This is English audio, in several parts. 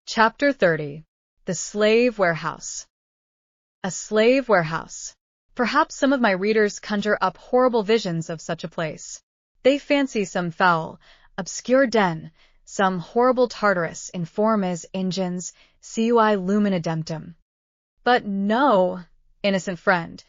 Chapter 30. The Slave Warehouse. A slave warehouse. Perhaps some of my readers conjure up horrible visions of such a place. They fancy some foul, obscure den, some horrible Tartarus informes ingens cui lumina demptum. But no, innocent friend.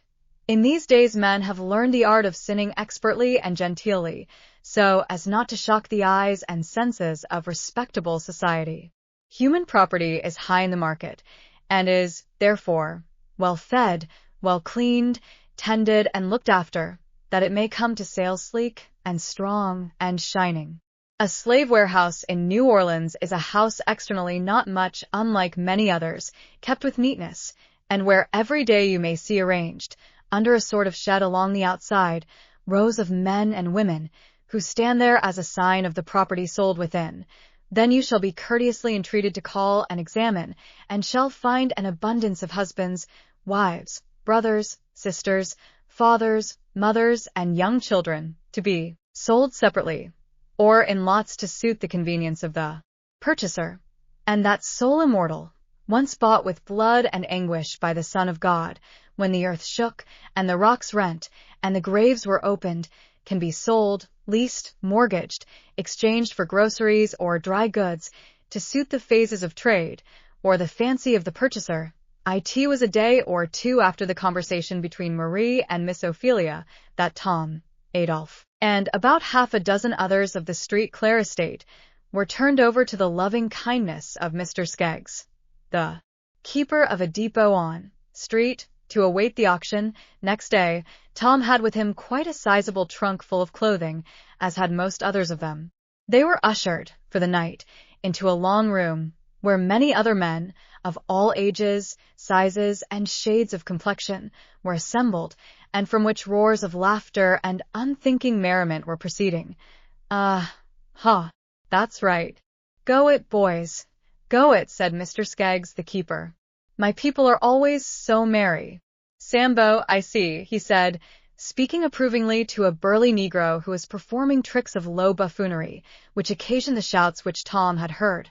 In these days men have learned the art of sinning expertly and genteelly, so as not to shock the eyes and senses of respectable society. Human property is high in the market, and is, therefore, well fed, well cleaned, tended, and looked after, that it may come to sale sleek, and strong, and shining. A slave warehouse in New Orleans is a house externally not much unlike many others, kept with neatness, and where every day you may see arranged, under a sort of shed along the outside, rows of men and women, who stand there as a sign of the property sold within. Then you shall be courteously entreated to call and examine, and shall find an abundance of husbands, wives, brothers, sisters, fathers, mothers, and young children, to be sold separately, or in lots to suit the convenience of the purchaser. And that soul immortal, once bought with blood and anguish by the Son of God, when the earth shook, and the rocks rent, and the graves were opened, can be sold, leased, mortgaged, exchanged for groceries or dry goods, to suit the phases of trade, or the fancy of the purchaser. It was a day or two after the conversation between Marie and Miss Ophelia that Tom, Adolphe, and about half a dozen others of the Street Clare estate were turned over to the loving kindness of Mr. Skeggs, the keeper of a depot on Street, to await the auction. Next day, Tom had with him quite a sizable trunk full of clothing, as had most others of them. They were ushered, for the night, into a long room, where many other men, of all ages, sizes, and shades of complexion, were assembled, and from which roars of laughter and unthinking merriment were proceeding. That's right. Go it, boys. Go it, said Mr. Skeggs, the keeper. My people are always so merry. Sambo, I see, he said, speaking approvingly to a burly negro who was performing tricks of low buffoonery, which occasioned the shouts which Tom had heard.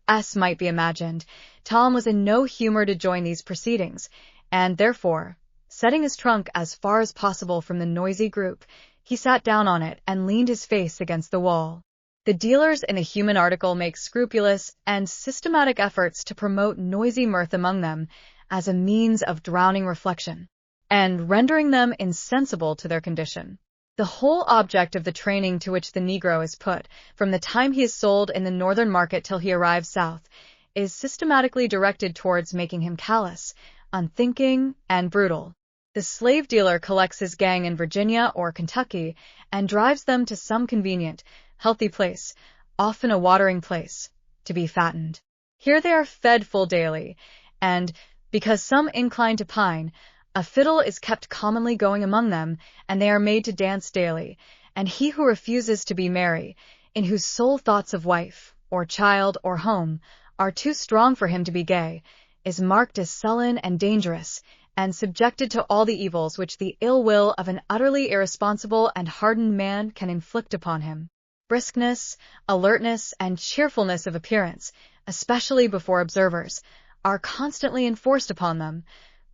As might be imagined, Tom was in no humor to join these proceedings, and therefore, setting his trunk as far as possible from the noisy group, he sat down on it and leaned his face against the wall. The dealers in the human article make scrupulous and systematic efforts to promote noisy mirth among them as a means of drowning reflection, and rendering them insensible to their condition. The whole object of the training to which the Negro is put, from the time he is sold in the northern market till he arrives south, is systematically directed towards making him callous, unthinking, and brutal. The slave dealer collects his gang in Virginia or Kentucky and drives them to some convenient, healthy place, often a watering place, to be fattened. Here they are fed full daily, and, because some incline to pine, a fiddle is kept commonly going among them, and they are made to dance daily, and he who refuses to be merry, in whose sole thoughts of wife, or child, or home, are too strong for him to be gay, is marked as sullen and dangerous, and subjected to all the evils which the ill will of an utterly irresponsible and hardened man can inflict upon him. Briskness, alertness, and cheerfulness of appearance, especially before observers, are constantly enforced upon them,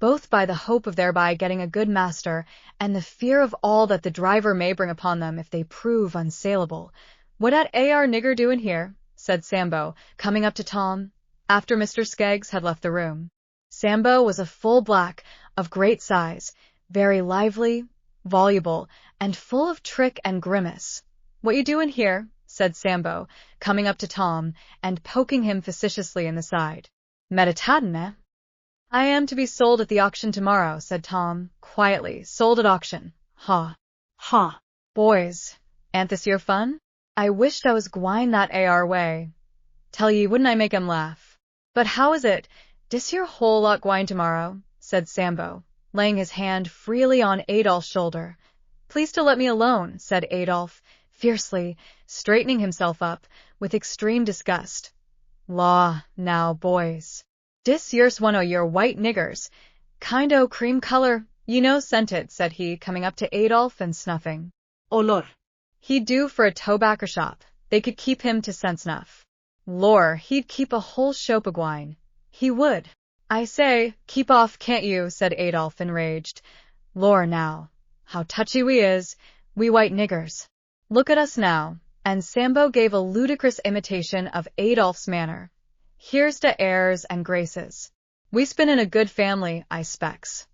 both by the hope of thereby getting a good master, and the fear of all that the driver may bring upon them if they prove unsaleable. "What at our nigger doing here?" said Sambo, coming up to Tom, after Mr. Skeggs had left the room. Sambo was a full black, of great size, very lively, voluble, and full of trick and grimace. "What you doing here?" said Sambo, coming up to Tom, and poking him facetiously in the side. "Meditatin', eh?" "I am to be sold at the auction tomorrow," said Tom, quietly. "Sold at auction. Ha! Boys, ain't this your fun? I wished I was gwine that ar way. Tell ye, wouldn't I make 'em laugh? But how is it, dis your whole lot gwine tomorrow?" said Sambo, laying his hand freely on Adolphe's shoulder. "Please to let me alone," said Adolphe, fiercely, straightening himself up, with extreme disgust. "Law, now, boys, dis yer's one o' your white niggers, kind o' cream color, you know scented," said he, coming up to Adolphe and snuffing. "Oh, Lord, he'd do for a tobacco shop. They could keep him to scent snuff." Lor, he'd keep a whole Chopagwine. He would. I say, keep off, can't you, said Adolphe, enraged. Lor now, how touchy we is, we white niggers. Look at us now. And Sambo gave a ludicrous imitation of Adolphe's manner. Here's to airs and graces. We spin in a good family, I specs.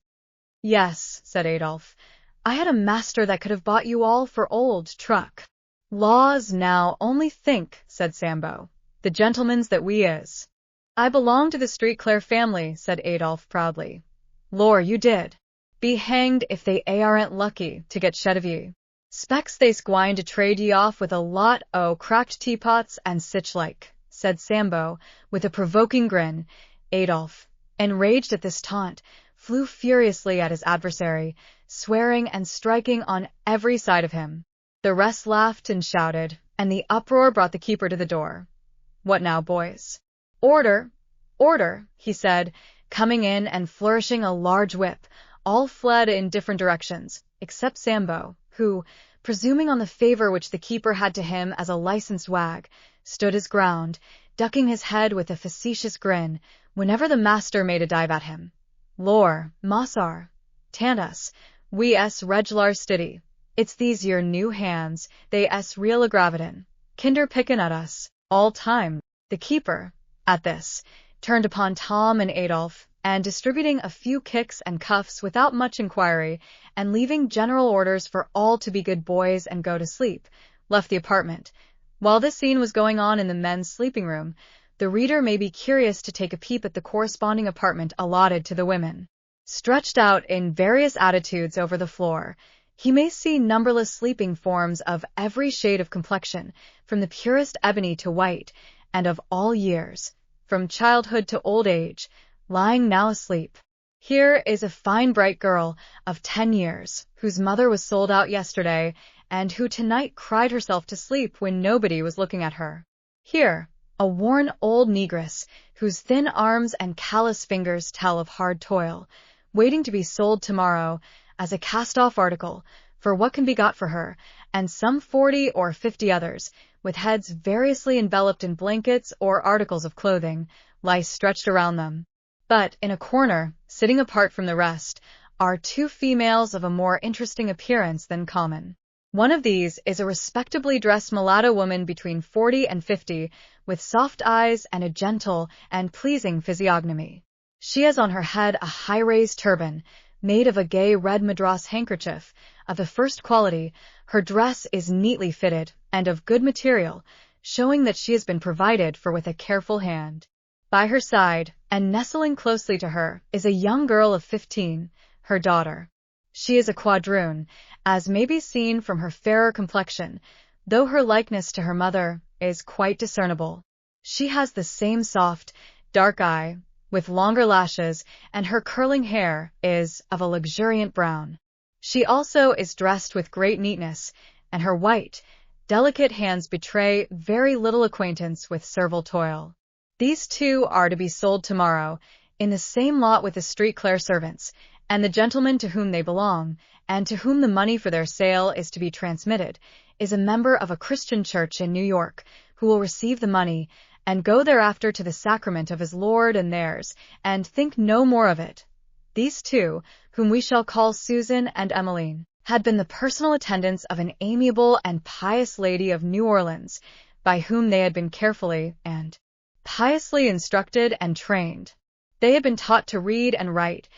Yes, said Adolphe. I had a master that could have bought you all for old truck. Laws now, only think, said Sambo. The gentlemans that we is. I belong to the Street Clare family, said Adolphe proudly. Lor, you did. Be hanged if they aren't lucky to get shed of ye. Specs they's gwine to trade ye off with a lot o' cracked teapots and sich like, said Sambo, with a provoking grin. Adolphe, enraged at this taunt, flew furiously at his adversary, swearing and striking on every side of him. The rest laughed and shouted, and the uproar brought the keeper to the door. What now, boys? Order! Order! He said, coming in and flourishing a large whip. All fled in different directions, except Sambo, who, presuming on the favor which the keeper had to him as a licensed wag, stood his ground, ducking his head with a facetious grin whenever the master made a dive at him. Lor, Mossar, Tandas, we s reg'lar stiddy. It's these yer new hands, they s real aggravatin'. Kinder pickin' at us, all time. The keeper, at this, turned upon Tom and Adolphe, and distributing a few kicks and cuffs without much inquiry, and leaving general orders for all to be good boys and go to sleep, left the apartment. While this scene was going on in the men's sleeping room, the reader may be curious to take a peep at the corresponding apartment allotted to the women. Stretched out in various attitudes over the floor, he may see numberless sleeping forms of every shade of complexion, from the purest ebony to white, and of all years, from childhood to old age, lying now asleep. Here is a fine bright girl of 10 years, whose mother was sold out yesterday, and who tonight cried herself to sleep when nobody was looking at her. Here, a worn old negress, whose thin arms and callous fingers tell of hard toil, waiting to be sold tomorrow as a cast-off article for what can be got for her, and some 40 or 50 others, with heads variously enveloped in blankets or articles of clothing, lie stretched around them. But in a corner, sitting apart from the rest, are two females of a more interesting appearance than common. One of these is a respectably dressed mulatto woman between 40 and 50, with soft eyes and a gentle and pleasing physiognomy. She has on her head a high-raised turban, made of a gay red madras handkerchief, of the first quality. Her dress is neatly fitted, and of good material, showing that she has been provided for with a careful hand. By her side, and nestling closely to her, is a young girl of 15, her daughter. She is a quadroon, as may be seen from her fairer complexion, though her likeness to her mother is quite discernible. She has the same soft, dark eye, with longer lashes, and her curling hair is of a luxuriant brown. She also is dressed with great neatness, and her white, delicate hands betray very little acquaintance with servile toil. These two are to be sold tomorrow, in the same lot with the Street Clare servants, and the gentleman to whom they belong, and to whom the money for their sale is to be transmitted, is a member of a Christian church in New York, who will receive the money, and go thereafter to the sacrament of his Lord and theirs, and think no more of it. These two, whom we shall call Susan and Emmeline, had been the personal attendants of an amiable and pious lady of New Orleans, by whom they had been carefully and piously instructed and trained. They had been taught to read and write,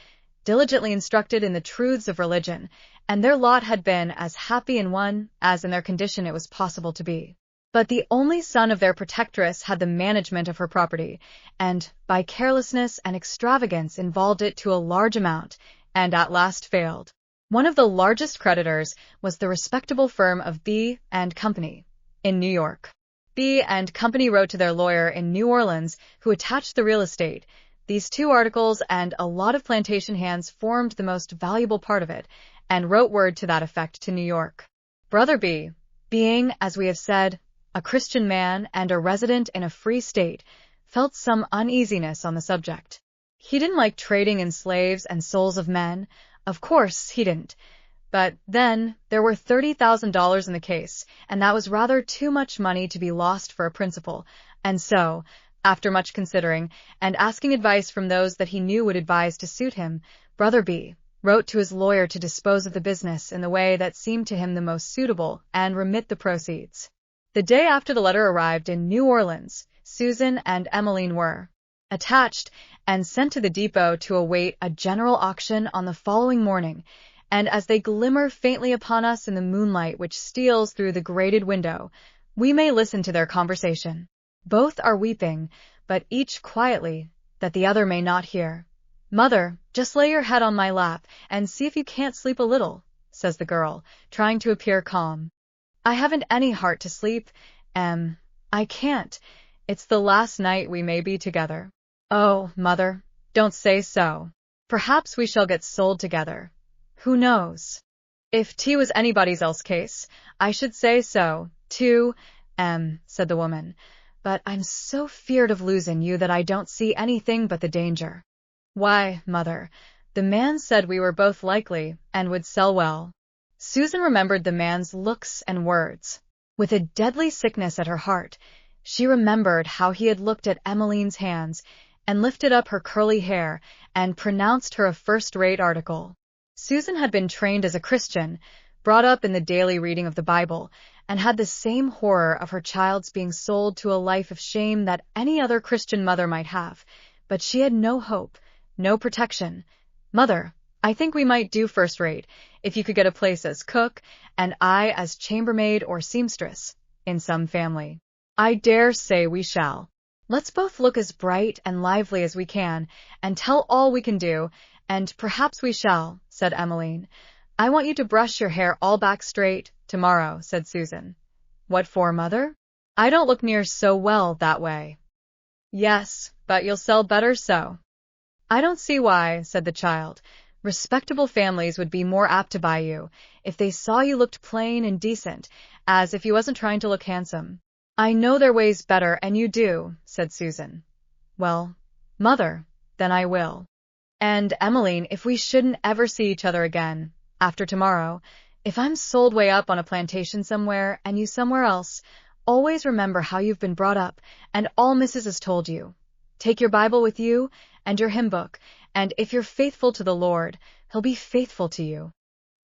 diligently instructed in the truths of religion, and their lot had been as happy in one as in their condition it was possible to be. But the only son of their protectress had the management of her property, and by carelessness and extravagance involved it to a large amount, and at last failed. One of the largest creditors was the respectable firm of B. and Company, in New York. B. and Company wrote to their lawyer in New Orleans, who attached the real estate. These two articles and a lot of plantation hands formed the most valuable part of it, and wrote word to that effect to New York. Brother B., being, as we have said, a Christian man and a resident in a free state, felt some uneasiness on the subject. He didn't like trading in slaves and souls of men. Of course he didn't. But then there were $30,000 in the case, and that was rather too much money to be lost for a principal, And so, after much considering, and asking advice from those that he knew would advise to suit him, Brother B wrote to his lawyer to dispose of the business in the way that seemed to him the most suitable and remit the proceeds. The day after the letter arrived in New Orleans, Susan and Emmeline were attached and sent to the depot to await a general auction on the following morning, and as they glimmer faintly upon us in the moonlight which steals through the grated window, we may listen to their conversation. Both are weeping, but each quietly, that the other may not hear. "Mother, just lay your head on my lap and see if you can't sleep a little," says the girl, trying to appear calm. "I haven't any heart to sleep, I can't. It's the last night we may be together." "Oh, mother, don't say so. Perhaps we shall get sold together. Who knows? If 't was anybody's else case, I should say so, too, said the woman. But I'm so feared of losing you that I don't see anything but the danger." "Why, mother, the man said we were both likely and would sell well." Susan remembered the man's looks and words. With a deadly sickness at her heart, she remembered how he had looked at Emmeline's hands and lifted up her curly hair and pronounced her a first-rate article. Susan had been trained as a Christian, brought up in the daily reading of the Bible, and had the same horror of her child's being sold to a life of shame that any other Christian mother might have. But she had no hope, no protection. "Mother, I think we might do first-rate, if you could get a place as cook, and I as chambermaid or seamstress, in some family. I dare say we shall. Let's both look as bright and lively as we can, and tell all we can do, and perhaps we shall," said Emmeline. "I want you to brush your hair all back straight, tomorrow," said Susan. "What for, mother? I don't look near so well that way." "Yes, but you'll sell better so." "I don't see why," said the child. "Respectable families would be more apt to buy you, if they saw you looked plain and decent, as if you wasn't trying to look handsome." "I know their ways better, and you do," said Susan. "Well, mother, then I will. And, Emmeline, if we shouldn't ever see each other again, after tomorrow, if I'm sold way up on a plantation somewhere, and you somewhere else, always remember how you've been brought up, and all Mrs. has told you. Take your Bible with you, and your hymn book, and if you're faithful to the Lord, He'll be faithful to you."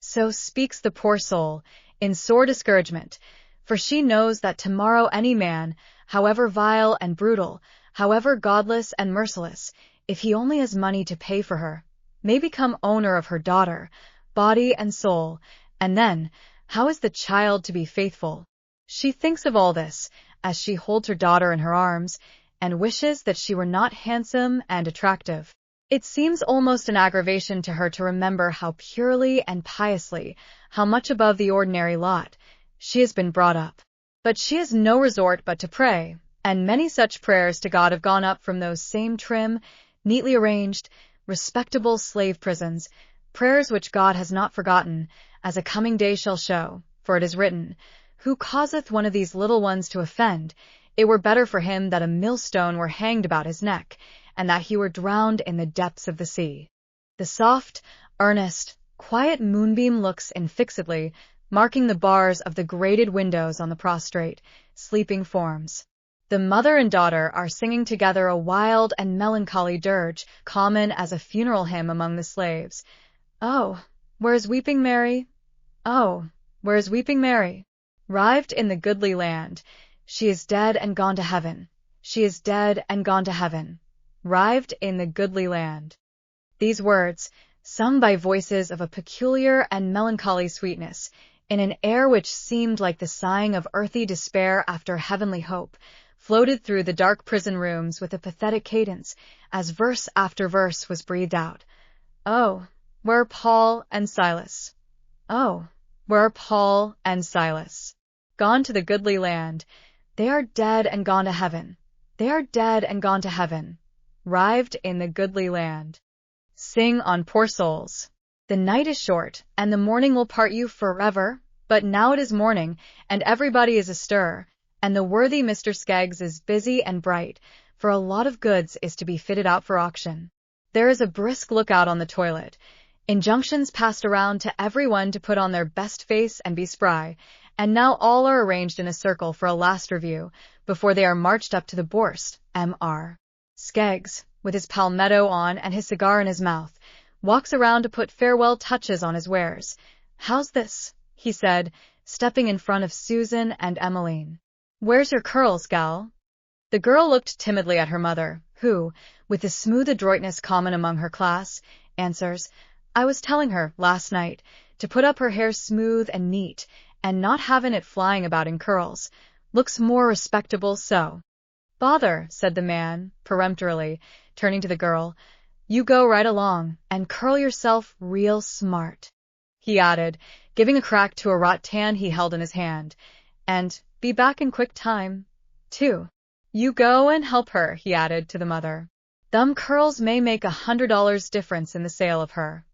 So speaks the poor soul, in sore discouragement, for she knows that tomorrow any man, however vile and brutal, however godless and merciless, if he only has money to pay for her, may become owner of her daughter, body and soul, and then, how is the child to be faithful? She thinks of all this, as she holds her daughter in her arms, and wishes that she were not handsome and attractive. It seems almost an aggravation to her to remember how purely and piously, how much above the ordinary lot, she has been brought up. But she has no resort but to pray, and many such prayers to God have gone up from those same trim, neatly arranged, respectable slave prisons, prayers which God has not forgotten, as a coming day shall show, for it is written, "Who causeth one of these little ones to offend, it were better for him that a millstone were hanged about his neck, and that he were drowned in the depths of the sea." The soft, earnest, quiet moonbeam looks infixedly, marking the bars of the grated windows on the prostrate, sleeping forms. The mother and daughter are singing together a wild and melancholy dirge, common as a funeral hymn among the slaves. "Oh, where is weeping Mary? Oh, where is weeping Mary? Rived in the goodly land. She is dead and gone to heaven. She is dead and gone to heaven. Rived in the goodly land." These words, sung by voices of a peculiar and melancholy sweetness, in an air which seemed like the sighing of earthly despair after heavenly hope, floated through the dark prison rooms with a pathetic cadence, as verse after verse was breathed out. "Oh, where are Paul and Silas? Oh, where are Paul and Silas? Gone to the goodly land. They are dead and gone to heaven. They are dead and gone to heaven. Rived in the goodly land." Sing on, poor souls. The night is short, and the morning will part you forever, but now it is morning, and everybody is astir, and the worthy Mr. Skeggs is busy and bright, for a lot of goods is to be fitted out for auction. There is a brisk lookout on the toilet, injunctions passed around to everyone to put on their best face and be spry, and now all are arranged in a circle for a last review, before they are marched up to the Bourse. Mr. Skeggs, with his palmetto on and his cigar in his mouth, walks around to put farewell touches on his wares. "How's this?" he said, stepping in front of Susan and Emmeline. "Where's your curls, gal?" The girl looked timidly at her mother, who, with the smooth adroitness common among her class, answers, "I was telling her, last night, to put up her hair smooth and neat, and not having it flying about in curls. Looks more respectable so." "Bother," said the man, peremptorily, turning to the girl. "You go right along, and curl yourself real smart," he added, giving a crack to a rattan he held in his hand. "And be back in quick time, too. You go and help her," he added to the mother. "Them curls may make $100 difference in the sale of her."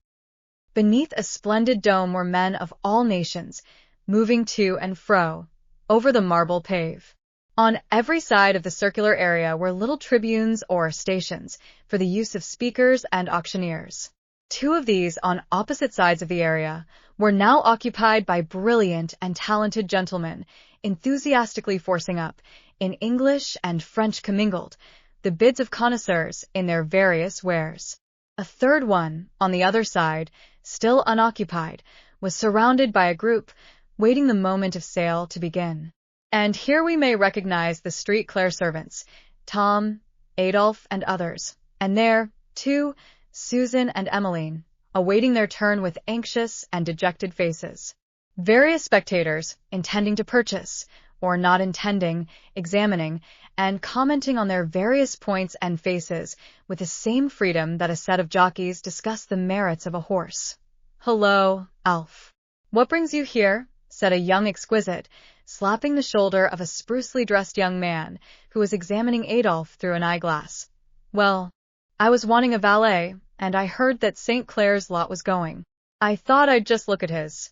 Beneath a splendid dome were men of all nations, moving to and fro, over the marble pave. On every side of the circular area were little tribunes or stations for the use of speakers and auctioneers. Two of these, on opposite sides of the area, were now occupied by brilliant and talented gentlemen, enthusiastically forcing up, in English and French commingled, the bids of connoisseurs in their various wares. A third one, on the other side, still unoccupied, was surrounded by a group, waiting the moment of sale to begin. And here we may recognize the street Clare servants, Tom, Adolphe, and others, and there, too, Susan and Emmeline, awaiting their turn with anxious and dejected faces. Various spectators, intending to purchase, or not intending, examining, and commenting on their various points and faces with the same freedom that a set of jockeys discuss the merits of a horse. "Hello, Alf. What brings you here?" said a young exquisite, slapping the shoulder of a sprucely dressed young man who was examining Adolphe through an eyeglass. "Well, I was wanting a valet, and I heard that St. Clair's lot was going. I thought I'd just look at his.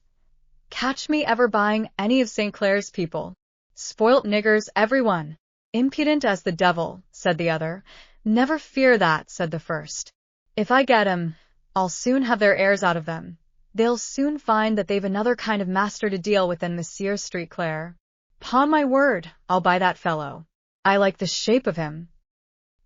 Catch me ever buying any of St. Clair's people. Spoilt niggers, every one." "Impudent as the devil," said the other. "Never fear that," said the first. "If I get 'em, I'll soon have their airs out of them. They'll soon find that they've another kind of master to deal with than Monsieur Street Clair. 'Pon my word, I'll buy that fellow. I like the shape of him.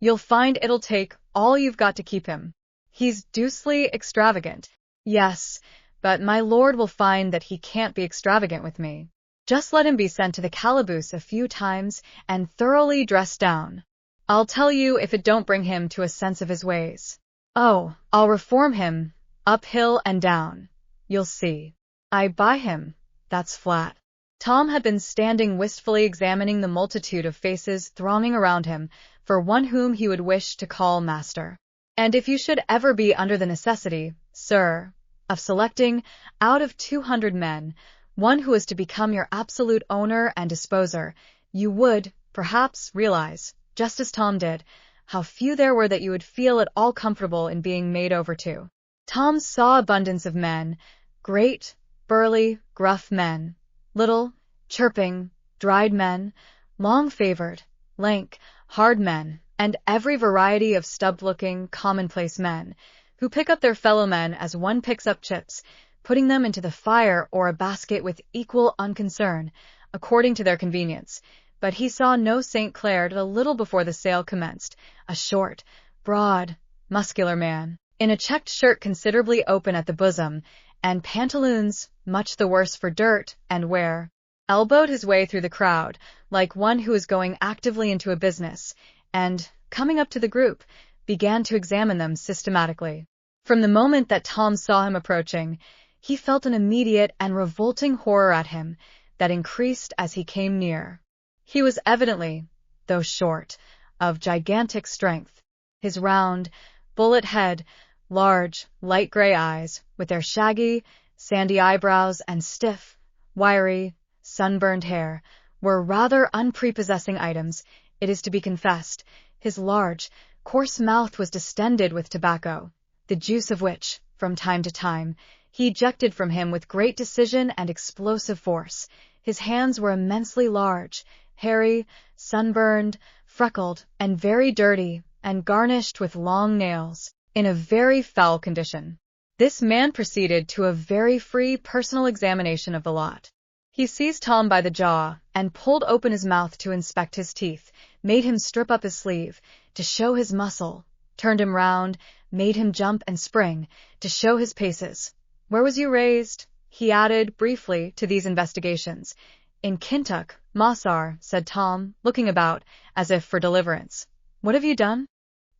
You'll find it'll take all you've got to keep him. He's deucedly extravagant. Yes, but my lord will find that he can't be extravagant with me. Just let him be sent to the calaboose a few times and thoroughly dressed down. I'll tell you if it don't bring him to a sense of his ways. Oh, I'll reform him, up hill and down. You'll see. I buy him, that's flat." Tom had been standing wistfully examining the multitude of faces thronging around him for one whom he would wish to call master. "And if you should ever be under the necessity, sir, of selecting, out of 200 men, one who is to become your absolute owner and disposer, you would, perhaps, realize, just as Tom did, how few there were that you would feel at all comfortable in being made over to." Tom saw abundance of men, great, burly, gruff men, little, chirping, dried men, long-favored, lank, hard men, and every variety of stubbed-looking, commonplace men, who pick up their fellow-men as one picks up chips, putting them into the fire or a basket with equal unconcern, according to their convenience. But he saw no St. Clair till a little before the sale commenced, a short, broad, muscular man, in a checked shirt considerably open at the bosom, and pantaloons, much the worse for dirt and wear, elbowed his way through the crowd, like one who is going actively into a business, and, coming up to the group, began to examine them systematically. From the moment that Tom saw him approaching, he felt an immediate and revolting horror at him that increased as he came near. He was evidently, though short, of gigantic strength. His round, bullet head, large, light gray eyes, with their shaggy, sandy eyebrows and stiff, wiry, sunburned hair, were rather unprepossessing items, it is to be confessed. His large, coarse mouth was distended with tobacco, the juice of which, from time to time, he ejected from him with great decision and explosive force. His hands were immensely large, hairy, sunburned, freckled, and very dirty, and garnished with long nails, in a very foul condition. This man proceeded to a very free personal examination of the lot. He seized Tom by the jaw and pulled open his mouth to inspect his teeth, made him strip up his sleeve to show his muscle, turned him round, made him jump and spring to show his paces. Where was you raised? He added briefly to these investigations. In Kintuck, Mossar, said Tom, looking about, as if for deliverance. What have you done?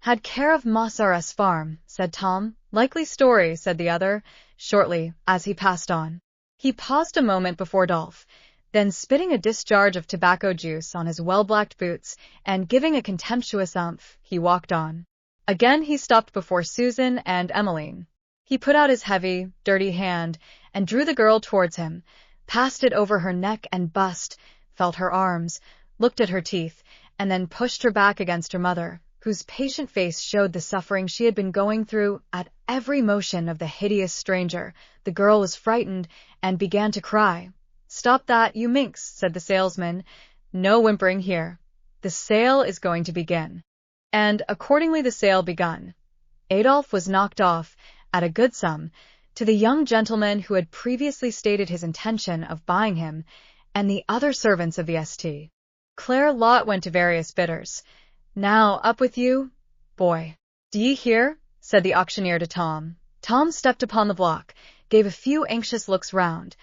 Had care of Mossar's farm, said Tom. Likely story, said the other, shortly, as he passed on. He paused a moment before Dolph, then spitting a discharge of tobacco juice on his well-blacked boots and giving a contemptuous umph, he walked on. Again he stopped before Susan and Emmeline. He put out his heavy, dirty hand and drew the girl towards him, passed it over her neck and bust, felt her arms, looked at her teeth, and then pushed her back against her mother, whose patient face showed the suffering she had been going through. At every motion of the hideous stranger, the girl was frightened and began to cry. Stop that, you minx, said the salesman. No whimpering here. The sale is going to begin. And accordingly the sale begun. Adolph was knocked off, at a good sum, to the young gentleman who had previously stated his intention of buying him, and the other servants of the St. Clair lot went to various bidders. Now, up with you, boy. D'ye hear? Said the auctioneer to Tom. Tom stepped upon the block, gave a few anxious looks round.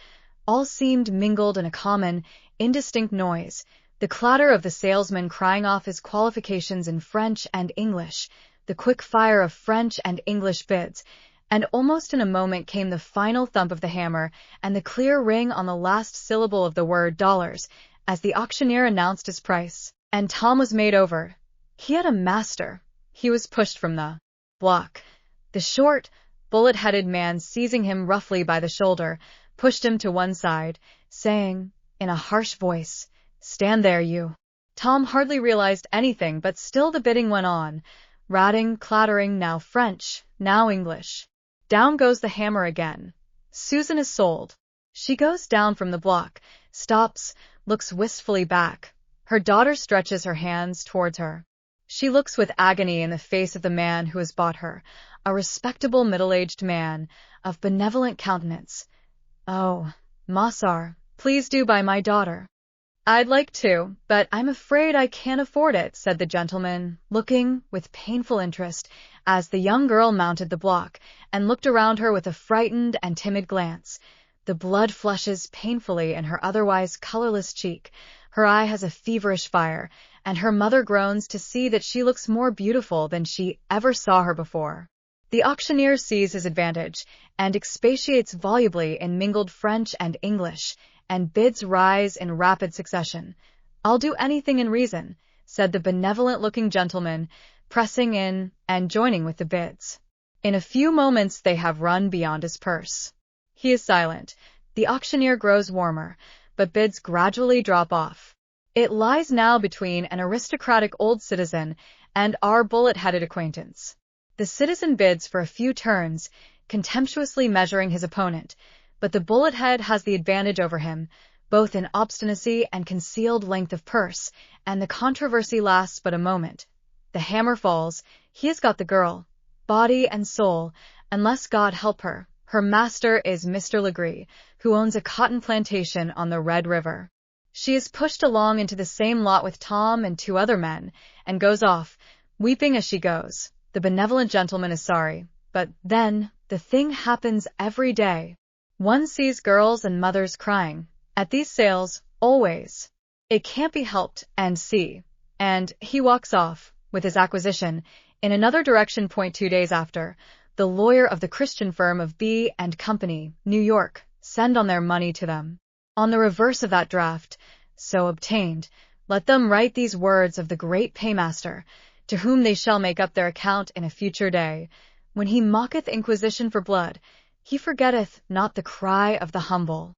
All seemed mingled in a common, indistinct noise, the clatter of the salesman crying off his qualifications in French and English, the quick fire of French and English bids, and almost in a moment came the final thump of the hammer and the clear ring on the last syllable of the word dollars, as the auctioneer announced his price, and Tom was made over. He had a master. He was pushed from the block. The short, bullet-headed man, seizing him roughly by the shoulder, pushed him to one side, saying, in a harsh voice, Stand there, you. Tom hardly realized anything, but still the bidding went on, ratting, clattering, now French, now English. Down goes the hammer again. Susan is sold. She goes down from the block, stops, looks wistfully back. Her daughter stretches her hands towards her. She looks with agony in the face of the man who has bought her, a respectable middle-aged man, of benevolent countenance. Oh, Mossar, please do buy my daughter. I'd like to, but I'm afraid I can't afford it, said the gentleman, looking, with painful interest, as the young girl mounted the block, and looked around her with a frightened and timid glance. The blood flushes painfully in her otherwise colorless cheek. Her eye has a feverish fire, and her mother groans to see that she looks more beautiful than she ever saw her before. The auctioneer sees his advantage, and expatiates volubly in mingled French and English, and bids rise in rapid succession. I'll do anything in reason, said the benevolent-looking gentleman, pressing in and joining with the bids. In a few moments they have run beyond his purse. He is silent. The auctioneer grows warmer, but bids gradually drop off. It lies now between an aristocratic old citizen and our bullet-headed acquaintance. The citizen bids for a few turns, contemptuously measuring his opponent, but the bullet-head has the advantage over him, both in obstinacy and concealed length of purse, and the controversy lasts but a moment. The hammer falls. He has got the girl, body and soul, unless God help her. Her master is Mr. Legree, who owns a cotton plantation on the Red River. She is pushed along into the same lot with Tom and two other men, and goes off, weeping as she goes. The benevolent gentleman is sorry, but then, the thing happens every day. One sees girls and mothers crying, at these sales, always. It can't be helped, and see. And he walks off, with his acquisition, in another direction. 2 days after, the lawyer of the Christian firm of B and Company, New York, send on their money to them. On the reverse of that draft, so obtained, let them write these words of the great paymaster, to whom they shall make up their account in a future day. When he mocketh inquisition for blood, he forgetteth not the cry of the humble.